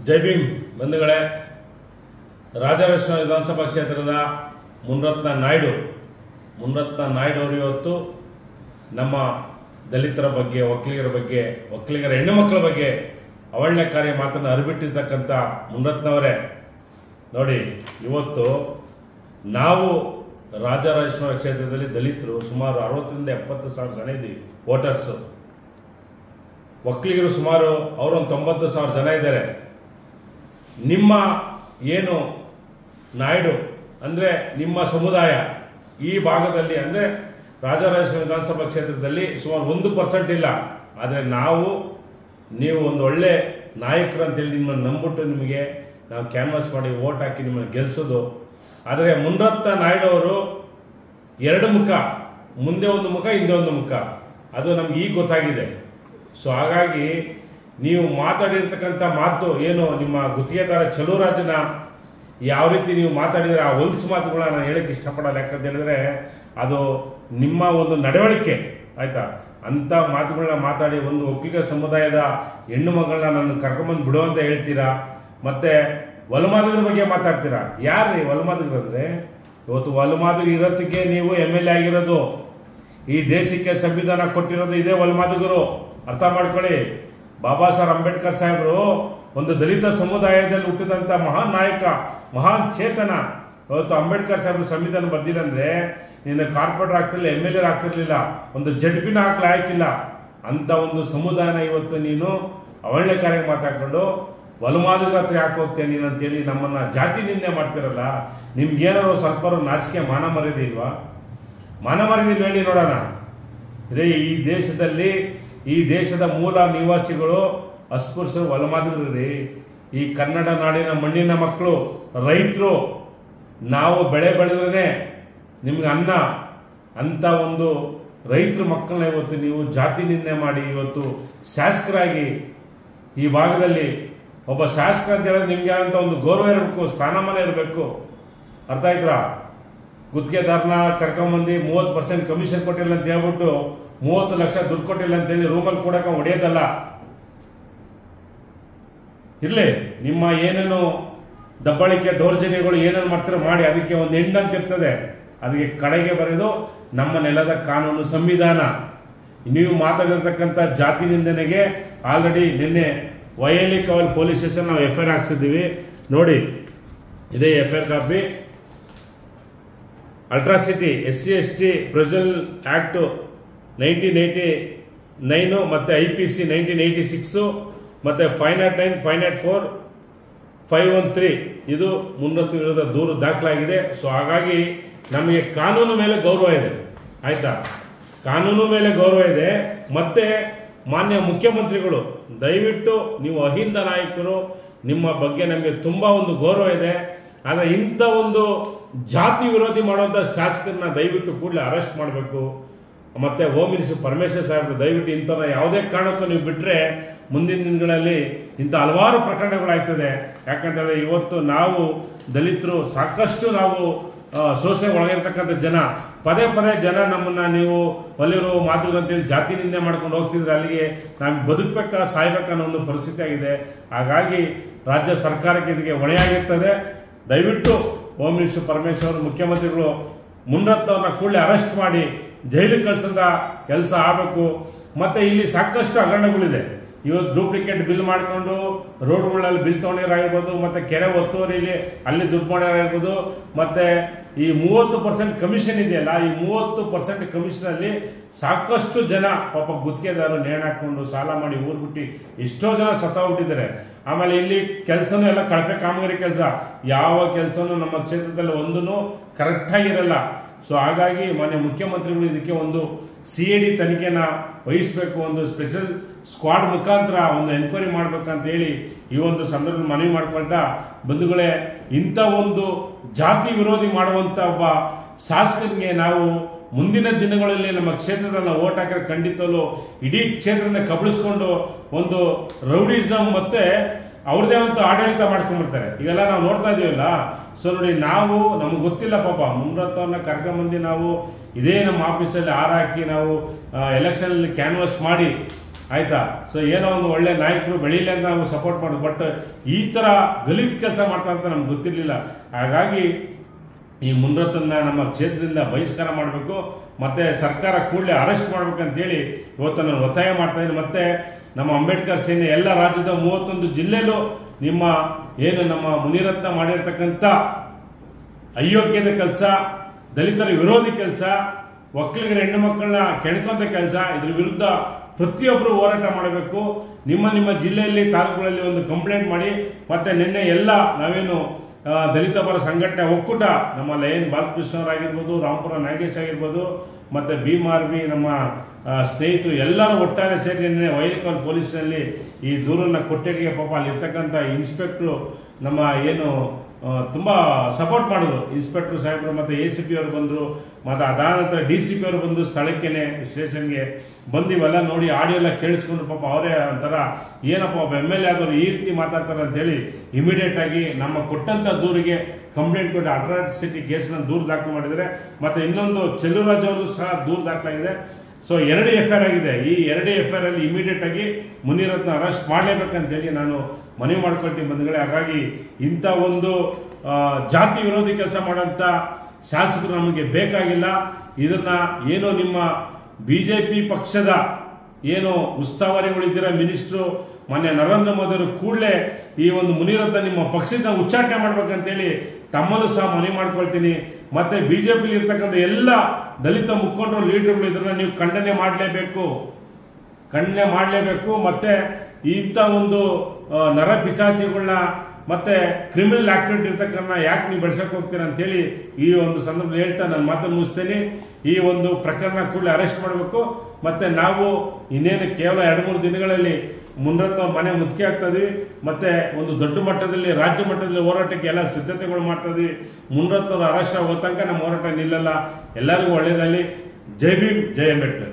ಜೈ ಭೀಮ್ ಬಂಧುಗಳೇ, ರಾಜರಾಜೇಶ್ವರ ವಿಧಾನಸಭಾ ಕ್ಷೇತ್ರದ ಮುನರತ್ನ ನಾಯ್ಡು ಅವರು ಇವತ್ತು ನಮ್ಮ ದಲಿತರ ಬಗ್ಗೆ, ಒಕ್ಕಲಿಗರ ಹೆಣ್ಣು ಮಕ್ಕಳ ಬಗ್ಗೆ ಅವಹೇಳನಕಾರಿ ಮಾತನ್ನು ಅರಿಬಿಟ್ಟಿರ್ತಕ್ಕಂಥ ಮುನರತ್ನವರೇ ನೋಡಿ, ಇವತ್ತು ನಾವು ರಾಜರಾಜೇಶ್ವರ ಕ್ಷೇತ್ರದಲ್ಲಿ ದಲಿತರು ಸುಮಾರು 60,000 ರಿಂದ 70,000 ಜನ ಇದ್ದೀವಿ ವೋಟರ್ಸು. ಒಕ್ಕಲಿಗರು ಸುಮಾರು ಅವರೊಂದು 90,000 ಜನ ಇದ್ದಾರೆ. ನಿಮ್ಮ ಏನು ನಾಯ್ಡು ಅಂದರೆ ನಿಮ್ಮ ಸಮುದಾಯ ಈ ಭಾಗದಲ್ಲಿ ಅಂದರೆ ರಾಜರಾಜೇಶ್ವರ ವಿಧಾನಸಭಾ ಕ್ಷೇತ್ರದಲ್ಲಿ ಸುಮಾರು 1% ಇಲ್ಲ. ಆದರೆ ನೀವು ಒಂದು ಒಳ್ಳೆ ನಾಯಕರು ಅಂತೇಳಿ ನಿಮ್ಮನ್ನು ನಂಬಿಟ್ಟು ನಿಮಗೆ ನಾವು ಕ್ಯಾನ್ವಾಸ್ ಮಾಡಿ ವೋಟ್ ಹಾಕಿ ನಿಮ್ಮನ್ನು ಗೆಲ್ಲಿಸೋದು. ಆದರೆ ಮುನರತ್ನ ನಾಯ್ಡು ಅವರು ಎರಡು ಮುಖ, ಮುಂದೆ ಒಂದು ಮುಖ, ಹಿಂದೆ ಒಂದು ಮುಖ, ಅದು ನಮ್ಗೆ ಈಗ ಗೊತ್ತಾಗಿದೆ. ಸೊ ಹಾಗಾಗಿ ನೀವು ಮಾತಾಡಿರ್ತಕ್ಕಂಥ ಮಾತು ಏನು, ನಿಮ್ಮ ಗುತ್ತಿಗೆದಾರ ಚಲುವರಾಜನ ಯಾವ ರೀತಿ ನೀವು ಮಾತಾಡಿದರೆ ಆ ಹೊಲ್ಸು ಮಾತುಗಳನ್ನ ನಾನು ಹೇಳಕ್ಕೆ ಇಷ್ಟಪಡಲ್ಲ. ಯಾಕಂತ ಹೇಳಿದ್ರೆ ಅದು ನಿಮ್ಮ ಒಂದು ನಡವಳಿಕೆ ಆಯ್ತಾ. ಅಂಥ ಮಾತುಗಳನ್ನ ಮಾತಾಡಿ ಒಂದು ಒಕ್ಕಲಿಗ ಸಮುದಾಯದ ಹೆಣ್ಣು ಮಗಳನ್ನ ನಾನು ಕರ್ಕೊಂಬಂದು ಬಿಡು ಅಂತ ಹೇಳ್ತೀರಾ. ಮತ್ತೆ ಒಲಮಾದಿಗರ ಬಗ್ಗೆ ಮಾತಾಡ್ತೀರಾ. ಯಾರ್ರೀ ಒಲಮಾದಿಗರು ಅಂದರೆ? ಇವತ್ತು ಒಲಮಾದಿಗರು ಇರೋದಕ್ಕೆ ನೀವು MLA ಆಗಿರೋದು, ಈ ದೇಶಕ್ಕೆ ಸಂವಿಧಾನ ಕೊಟ್ಟಿರೋದು ಇದೇ ಒಲಮಾದಿಗರು. ಅರ್ಥ ಮಾಡ್ಕೊಳ್ಳಿ. ಬಾಬಾ ಸಾಹೇಬ್ ಅಂಬೇಡ್ಕರ್ ಸಾಹೇಬರು ಒಂದು ದಲಿತ ಸಮುದಾಯದಲ್ಲಿ ಹುಟ್ಟಿದಂಥ ಮಹಾನ್ ನಾಯಕ, ಮಹಾನ್ ಚೇತನ. ಇವತ್ತು ಅಂಬೇಡ್ಕರ್ ಸಾಹೇಬರು ಸಂವಿಧಾನ ಬರ್ದಿರಂದ್ರೆ ನೀನು ಕಾರ್ಪೊರೇಟರ್ ಆಗ್ತಿರಲಿಲ್ಲ, MLA ಆಗ್ತಿರ್ಲಿಲ್ಲ, ಒಂದು ಜಡ್ಪಿನ ಹಾಕಿಲ್ಲ. ಅಂತ ಒಂದು ಸಮುದಾಯನ ಇವತ್ತು ನೀನು ಅವಹೇಳನಕಾರಿಯಾಗಿ ಮಾತಾಡ್ಕೊಂಡು ಒಲಮಾದಿಗರ ಹತ್ರ ಯಾಕೆ ಹೋಗ್ತೇನೆ ನೀನು ಅಂತೇಳಿ ನಮ್ಮನ್ನ ಜಾತಿ ನಿಂದೆ ಮಾಡ್ತಿರಲ್ಲ. ನಿಮ್ಗೇನಾದ್ರು ಸ್ವಲ್ಪ ನಾಚಿಕೆ ಮಾನ ಮರ್ಯಾದೆ ಇಲ್ವಾ? ಮಾನ ಮರ್ಯಾದೆ ಹೇಳಿ ನೋಡೋಣ. ಇದೇ ಈ ದೇಶದ ಮೂಲ ನಿವಾಸಿಗಳು ಅಸ್ಪೃಶ್ಯರು ಒಲಮಾದಿಗರು ರೀ. ಈ ಕನ್ನಡ ನಾಡಿನ ಮಣ್ಣಿನ ಮಕ್ಕಳು, ರೈತರು. ನಾವು ಬೆಳೆ ಬೆಳೆದ್ರೆ ನಿಮ್ಗೆ ಅನ್ನ ಅಂತ ಒಂದು ರೈತರ ಮಕ್ಕಳನ್ನ ಇವತ್ತು ನೀವು ಜಾತಿ ನಿಂದೆ ಮಾಡಿ ಇವತ್ತು ಶಾಸಕರಾಗಿ ಈ ಭಾಗದಲ್ಲಿ ಒಬ್ಬ ಶಾಸಕ ಅಂತ ಹೇಳಿದ್ರೆ ನಿಮ್ಗೆ ಅಂತ ಒಂದು ಗೌರವ ಇರಬೇಕು, ಸ್ಥಾನಮಾನ ಇರಬೇಕು. ಅರ್ಥ ಆಯ್ತಾ? ಗುತ್ತಿಗೆದಾರನ ಕರ್ಕೊಂಬಂದು 30% ಕಮಿಷನ್ ಕೊಟ್ಟಿಲ್ಲ ಅಂತ ಹೇಳ್ಬಿಟ್ಟು 30 ಲಕ್ಷ ದುಡ್ಡು ಕೊಟ್ಟಿಲ್ಲ ಅಂತೇಳಿ ರೂಮಲ್ಲಿ ಕೊಡಕ ಹೊಡೆಯೋದಲ್ಲ. ಇರ್ಲಿ, ನಿಮ್ಮ ಏನೇನು ದಬ್ಬಾಳಿಕೆ ದೌರ್ಜನ್ಯಗಳು ಏನೇನು ಮಾಡ್ತೀರೋ ಮಾಡಿ, ಅದಕ್ಕೆ ಒಂದು ಎಂಡ್ ಅಂತ ಇರ್ತದೆ. ಅದಕ್ಕೆ ಕಡೆಗೆ ಬರೆದು ನಮ್ಮ ನೆಲದ ಕಾನೂನು ಸಂವಿಧಾನ. ನೀವು ಮಾತಾಡಿರ್ತಕ್ಕಂಥ ಜಾತಿ ನಿಂದನೆಗೆ ಆಲ್ರೆಡಿ ನಿನ್ನೆ ವೈಎಲ್ಇ ಕವಲ್ ಪೊಲೀಸ್ ಸ್ಟೇಷನ್ ನಾವು FIR ಹಾಕ್ಸಿದ್ದೀವಿ ನೋಡಿ. ಇದೇ FIR copy. Atrocity SC/ST provisional act 1989 ಮತ್ತೆ IPC 1986 ಮತ್ತೆ 509, 504, 513 ಇದು ಮುನರತ್ನ ವಿರುದ್ಧ ದೂರು ದಾಖಲಾಗಿದೆ. ಸೊ ಹಾಗಾಗಿ ನಮಗೆ ಕಾನೂನು ಮೇಲೆ ಗೌರವ ಇದೆ. ಆಯ್ತಾ? ಕಾನೂನು ಮೇಲೆ ಗೌರವ ಇದೆ. ಮತ್ತೆ ಮಾನ್ಯ ಮುಖ್ಯಮಂತ್ರಿಗಳು ದಯವಿಟ್ಟು ನೀವು ಅಹಿಂದ ನಾಯಕರು, ನಿಮ್ಮ ಬಗ್ಗೆ ನಮಗೆ ತುಂಬಾ ಒಂದು ಗೌರವ ಇದೆ. ಆದರೆ ಇಂಥ ಒಂದು ಜಾತಿ ವಿರೋಧಿ ಮಾಡುವಂಥ ಶಾಸಕರನ್ನ ದಯವಿಟ್ಟು ಕೂಡಲೇ ಅರೆಸ್ಟ್ ಮಾಡಬೇಕು. ಮತ್ತೆ ಹೋಮ್ ಮಿನಿಸ್ಟರ್ ಪರಮೇಶ್ವರ್ ಸಾಹೇಬರು ದಯವಿಟ್ಟು ಇಂಥವ್ರ ಯಾವುದೇ ಕಾರಣಕ್ಕೂ ನೀವು ಬಿಟ್ಟರೆ ಮುಂದಿನ ದಿನಗಳಲ್ಲಿ ಇಂಥ ಹಲವಾರು ಪ್ರಕರಣಗಳಾಗ್ತದೆ. ಯಾಕಂತೇಳಿದ್ರೆ ಇವತ್ತು ನಾವು ದಲಿತರು ಸಾಕಷ್ಟು ನಾವು ಶೋಷಣೆಗೆ ಒಳಗಿರ್ತಕ್ಕಂಥ ಜನ, ಪದೇ ಜನ ನಮ್ಮನ್ನ ನೀವು ಒಲಿರೋ ಮಾತುಗಳು ಅಂತೇಳಿ ಜಾತಿ ನಿಂದೆ ಮಾಡ್ಕೊಂಡು ಹೋಗ್ತಿದ್ರೆ ಅಲ್ಲಿಗೆ ನಾವು ಬದುಕಬೇಕಾ ಸಾಯ್ಬೇಕಾ ಅನ್ನೋ ಒಂದು ಪರಿಸ್ಥಿತಿ ಆಗಿದೆ. ಹಾಗಾಗಿ ರಾಜ್ಯ ಸರ್ಕಾರಕ್ಕೆ ಇದಕ್ಕೆ ಹೊಣೆಯಾಗಿರ್ತದೆ. ದಯವಿಟ್ಟು ಹೋಮ್ ಮಿನಿಸ್ಟರ್ ಪರಮೇಶ್ವರ್ ಮುಖ್ಯಮಂತ್ರಿಗಳು ಮುನರತ್ನವ್ರನ್ನ ಕೂಡಲೇ ಅರೆಸ್ಟ್ ಮಾಡಿ ಜೈಲಿಗೆ ಕಳಿಸೋದ ಕೆಲಸ ಆಗಬೇಕು. ಮತ್ತೆ ಇಲ್ಲಿ ಸಾಕಷ್ಟು ಹಗರಣಗಳಿದೆ. ಇವತ್ತು ಡೂಪ್ಲಿಕೇಟ್ ಬಿಲ್ ಮಾಡಿಕೊಂಡು ರೋಡ್ಗಳಲ್ಲಿ ಬಿಲ್ ತೊಗೊಂಡಿರಾಗಿರ್ಬೋದು, ಮತ್ತೆ ಕೆರೆ ಒತ್ತುವರಿಲಿ ಅಲ್ಲಿ ದುಡ್ಡು ಮಾಡಿರಾಗಿರ್ಬೋದು, ಮತ್ತೆ ಈ 30% ಕಮಿಷನ್ ಇದೆಯಲ್ಲ, ಈ 30% ಕಮಿಷನಲ್ಲಿ ಸಾಕಷ್ಟು ಜನ ಪಾಪ ಗುತ್ತಿಗೆದಾರರು ನೇಣು ಹಾಕೊಂಡು ಸಾಲ ಮಾಡಿ ಊರು ಬಿಟ್ಟು ಎಷ್ಟೋ ಜನ ಸತ್ತೋಗ್ಬಿಟ್ಟಿದ್ದಾರೆ. ಆಮೇಲೆ ಇಲ್ಲಿ ಕೆಲಸನೂ ಎಲ್ಲ ಕಳಪೆ ಕಾಮಗಾರಿ ಕೆಲಸ, ಯಾವ ಕೆಲಸನೂ ನಮ್ಮ ಕ್ಷೇತ್ರದಲ್ಲಿ ಒಂದೂ ಕರೆಕ್ಟಾಗಿರಲ್ಲ. ಸೊ ಹಾಗಾಗಿ ಮಾನ್ಯ ಮುಖ್ಯಮಂತ್ರಿಗಳು ಇದಕ್ಕೆ ಒಂದು CID ತನಿಖೆನ ವಹಿಸಬೇಕು, ಒಂದು ಸ್ಪೆಷಲ್ ಸ್ಕ್ವಾಡ್ ಮುಖಾಂತರ ಒಂದು ಎನ್ಕ್ವೈರಿ ಮಾಡ್ಬೇಕಂತ ಹೇಳಿ ಈ ಒಂದು ಸಂದರ್ಭದಲ್ಲಿ ಮನವಿ ಮಾಡ್ಕೊಳ್ತಾ, ಬಂಧುಗಳೇ, ಇಂಥ ಒಂದು ಜಾತಿ ವಿರೋಧಿ ಮಾಡುವಂಥ ಒಬ್ಬ ಶಾಸಕರಿಗೆ ನಾವು ಮುಂದಿನ ದಿನಗಳಲ್ಲಿ ನಮ್ಮ ಕ್ಷೇತ್ರದಲ್ಲಿ ಓಟ್ ಹಾಕಿದ್ರೆ ಖಂಡಿತವೂ ಇಡೀ ಕ್ಷೇತ್ರದಿಂದ ಕಬಳಿಸ್ಕೊಂಡು ಒಂದು ರೌಡಿಸಮ್ ಮತ್ತೆ ಅವ್ರದೇ ಒಂದು ಆಡಳಿತ ಮಾಡ್ಕೊಂಡ್ಬಿಡ್ತಾರೆ. ಈಗೆಲ್ಲ ನಾವು ನೋಡ್ತಾ ಇದೀವಲ್ಲ. ಸೊ ನೋಡಿ, ನಮ್ಗೆ ಗೊತ್ತಿಲ್ಲ ಪಾಪ ಮುನರತ್ನವ್ರನ್ನ ಕರ್ಕೊಂಬಂದು ನಾವು ಇದೇ ನಮ್ಮ ಆಫೀಸಲ್ಲಿ ಹಾರಾಕಿ ನಾವು ಎಲೆಕ್ಷನ್ ಕ್ಯಾನ್ವಾಸ್ ಮಾಡಿ ಆಯ್ತಾ. ಸೊ ಏನೋ ಒಂದು ಒಳ್ಳೆ ನಾಯಕರು ಬೆಳೀಲಿ ಅಂತ ನಾವು ಸಪೋರ್ಟ್ ಮಾಡೋದು, ಬಟ್ ಈ ಥರ ಗಲೀಜ್ ಕೆಲಸ ಮಾಡ್ತಾರೆ ಅಂತ ನಮ್ಗೆ ಗೊತ್ತಿರಲಿಲ್ಲ. ಹಾಗಾಗಿ ಈ ಮುನಿರತ್ನ ನಮ್ಮ ಕ್ಷೇತ್ರದಿಂದ ಬಹಿಷ್ಕಾರ ಮಾಡಬೇಕು, ಮತ್ತೆ ಸರ್ಕಾರ ಕೂಡಲೇ ಅರೆಸ್ಟ್ ಮಾಡ್ಬೇಕಂತೇಳಿ ಇವತ್ತು ನಾನು ಒತ್ತಾಯ ಮಾಡ್ತಾ ಇದ್ದೀನಿ. ಮತ್ತೆ ನಮ್ಮ ಅಂಬೇಡ್ಕರ್ ಸೇನೆ ಎಲ್ಲ ರಾಜ್ಯದ 31 ಜಿಲ್ಲೆಯಲ್ಲೂ ನಿಮ್ಮ ಏನು ನಮ್ಮ ಮುನಿರತ್ನ ಮಾಡಿರ್ತಕ್ಕಂಥ ಅಯೋಗ್ಯದ ಕೆಲಸ, ದಲಿತರ ವಿರೋಧಿ ಕೆಲಸ, ಒಕ್ಕಲಿಗರ ಹೆಣ್ಣು ಮಕ್ಕಳನ್ನ ಕೆಣಕೊಂತ ಕೆಲಸ, ಇದ್ರ ವಿರುದ್ಧ ಪ್ರತಿಯೊಬ್ಬರು ಹೋರಾಟ ಮಾಡಬೇಕು. ನಿಮ್ಮ ಜಿಲ್ಲೆಯಲ್ಲಿ ತಾಲೂಕುಗಳಲ್ಲಿ ಒಂದು ಕಂಪ್ಲೇಂಟ್ ಮಾಡಿ. ಮತ್ತೆ ನಿನ್ನೆ ಎಲ್ಲ ನಾವೇನು ದಲಿತ ಪರ ಸಂಘಟನೆ ಒಕ್ಕೂಟ ನಮ್ಮ ಲಯನ್ ಬಾಲಕೃಷ್ಣವರಾಗಿರ್ಬೋದು, ರಾಮಪುರ ನಾಗೇಶ್ ಆಗಿರ್ಬೋದು, ಮತ್ತೆ ಭೀಮಾರ್ವಿ ನಮ್ಮ ಸ್ನೇಹಿತರು ಎಲ್ಲರೂ ಒಟ್ಟಾರೆ ಸೇರಿ ನಿನ್ನೆ ವೈರಿಕಲ್ ಪೊಲೀಸ್ನಲ್ಲಿ ಈ ದೂರನ್ನ ಕೊಟ್ಟೆಗೆ ಪಾಪ ಅಲ್ಲಿರ್ತಕ್ಕಂಥ ಇನ್ಸ್ಪೆಕ್ಟ್ರು ನಮ್ಮ ಏನು ತುಂಬ ಸಪೋರ್ಟ್ ಮಾಡಿದ್ರು. ಇನ್ಸ್ಪೆಕ್ಟರ್ ಸಾಹೇಬರು ಮತ್ತು ACP ಅವರು ಬಂದರು, ಮತ್ತು ಅದಾದ ನಂತರ DCP ಅವರು ಬಂದು ಸ್ಥಳಕ್ಕೇನೆ ಸ್ಟೇಷನ್ಗೆ ಬಂದು ಇವೆಲ್ಲ ನೋಡಿ ಆಡಿಯೋ ಎಲ್ಲ ಕೇಳಿಸ್ಕೊಂಡು ಪಾಪ ಅವರೇ ಒಂಥರ ಏನಪ್ಪ ಒಬ್ಬ MLA ಆದವರು ಈ ರೀತಿ ಮಾತಾಡ್ತಾರೆ ಅಂತೇಳಿ ಇಮಿಡಿಯೇಟ್ ಆಗಿ ನಮ್ಮ ಕೊಟ್ಟಂಥ ದೂರಿಗೆ ಕಂಪ್ಲೇಂಟ್ ಕೊಟ್ಟು ಅಟ್ರಾಸಿಟಿ ಕೇಸ್ನ ದೂರು ದಾಖಲು ಮಾಡಿದ್ದಾರೆ. ಮತ್ತು ಇನ್ನೊಂದು ಚೆಲ್ಲುರಾಜ್ ಅವರು ಸಹ ದೂರು ದಾಖಲಾಗಿದೆ. ಸೊ 2 FIR ಆಗಿದೆ. ಈ 2 FIR ಅಲ್ಲಿ ಇಮಿಡಿಯೇಟ್ ಆಗಿ ಮುನಿರತ್ನ ಅರೆಸ್ಟ್ ಮಾಡಲೇಬೇಕಂತೇಳಿ ನಾನು ಮನವಿ ಮಾಡ್ಕೊಳ್ತೀನಿ ಬಂಧುಗಳೇ. ಹಾಗಾಗಿ ಇಂಥ ಒಂದು ಜಾತಿ ವಿರೋಧಿ ಕೆಲಸ ಮಾಡೋಂಥ ಶಾಸಕರು ನಮಗೆ ಬೇಕಾಗಿಲ್ಲ. ಇದನ್ನ ಏನೋ ನಿಮ್ಮ BJP ಪಕ್ಷದ ಏನು ಉಸ್ತುವಾರಿಗಳಿದ್ದೀರ ಮಿನಿಸ್ಟ್ರು ಮಾನ್ಯ ನರೇಂದ್ರ ಮೋದಿ ಅವರು ಕೂಡಲೇ ಈ ಒಂದು ಮುನಿರತ್ನ ನಿಮ್ಮ ಪಕ್ಷದ ಉಚ್ಚಾಟನೆ ಮಾಡ್ಬೇಕಂತೇಳಿ ತಮ್ಮಲ್ಲೂ ಸಹ ಮನವಿ ಮಾಡ್ಕೊಳ್ತೀನಿ. ಮತ್ತೆ BJPಲಿ ಇರ್ತಕ್ಕಂಥ ಎಲ್ಲ ದಲಿತ ಮುಖಂಡರು ಲೀಡರ್ಗಳು ಇದನ್ನ ನೀವು ಖಂಡನೆ ಮಾಡಲೇಬೇಕು. ಮತ್ತೆ ಇಂಥ ಒಂದು ನರ ಪಿಚಾಚಿಗಳನ್ನ ಮತ್ತೆ ಕ್ರಿಮಿನಲ್ ಆಕ್ಟಿವಿಟಿ ಇರ್ತಕ್ಕಂಥ ಯಾಕೆ ನೀವು ಬೆಳೆಸಕ್ಕೆ ಹೋಗ್ತೀರಾ ಅಂತೇಳಿ ಈ ಒಂದು ಸಂದರ್ಭದಲ್ಲಿ ಹೇಳ್ತಾ ನಾನು ಮಾತನ್ನು ಮುಗಿಸ್ತೇನೆ. ಈ ಒಂದು ಪ್ರಕರಣ ಕೂಡಲೇ ಅರೆಸ್ಟ್ ಮಾಡಬೇಕು. ಮತ್ತೆ ನಾವು ಇನ್ನೇನು ಕೇವಲ 2-3 ದಿನಗಳಲ್ಲಿ ಮುನಿರತ್ನ ಮನೆ ಮುದುಕಿ ಆಗ್ತಾ ಇದೀವಿ. ಮತ್ತೆ ಒಂದು ದೊಡ್ಡ ಮಟ್ಟದಲ್ಲಿ ರಾಜ್ಯ ಮಟ್ಟದಲ್ಲಿ ಹೋರಾಟಕ್ಕೆ ಎಲ್ಲ ಸಿದ್ಧತೆಗಳು ಮಾಡ್ತಾ ಇದೀವಿ. ಮುನಿರತ್ನ ಅರೆಸ್ಟ್ ಆಗೋ ತನಕ ನಮ್ಮ ಹೋರಾಟ ನಿಲ್ಲಲ್ಲ. ಎಲ್ಲರಿಗೂ ಒಳ್ಳೆಯದಲ್ಲಿ. ಜೈ ಭೀಮ್, ಜೈ ಅಂಬೇಡ್ಕರ್.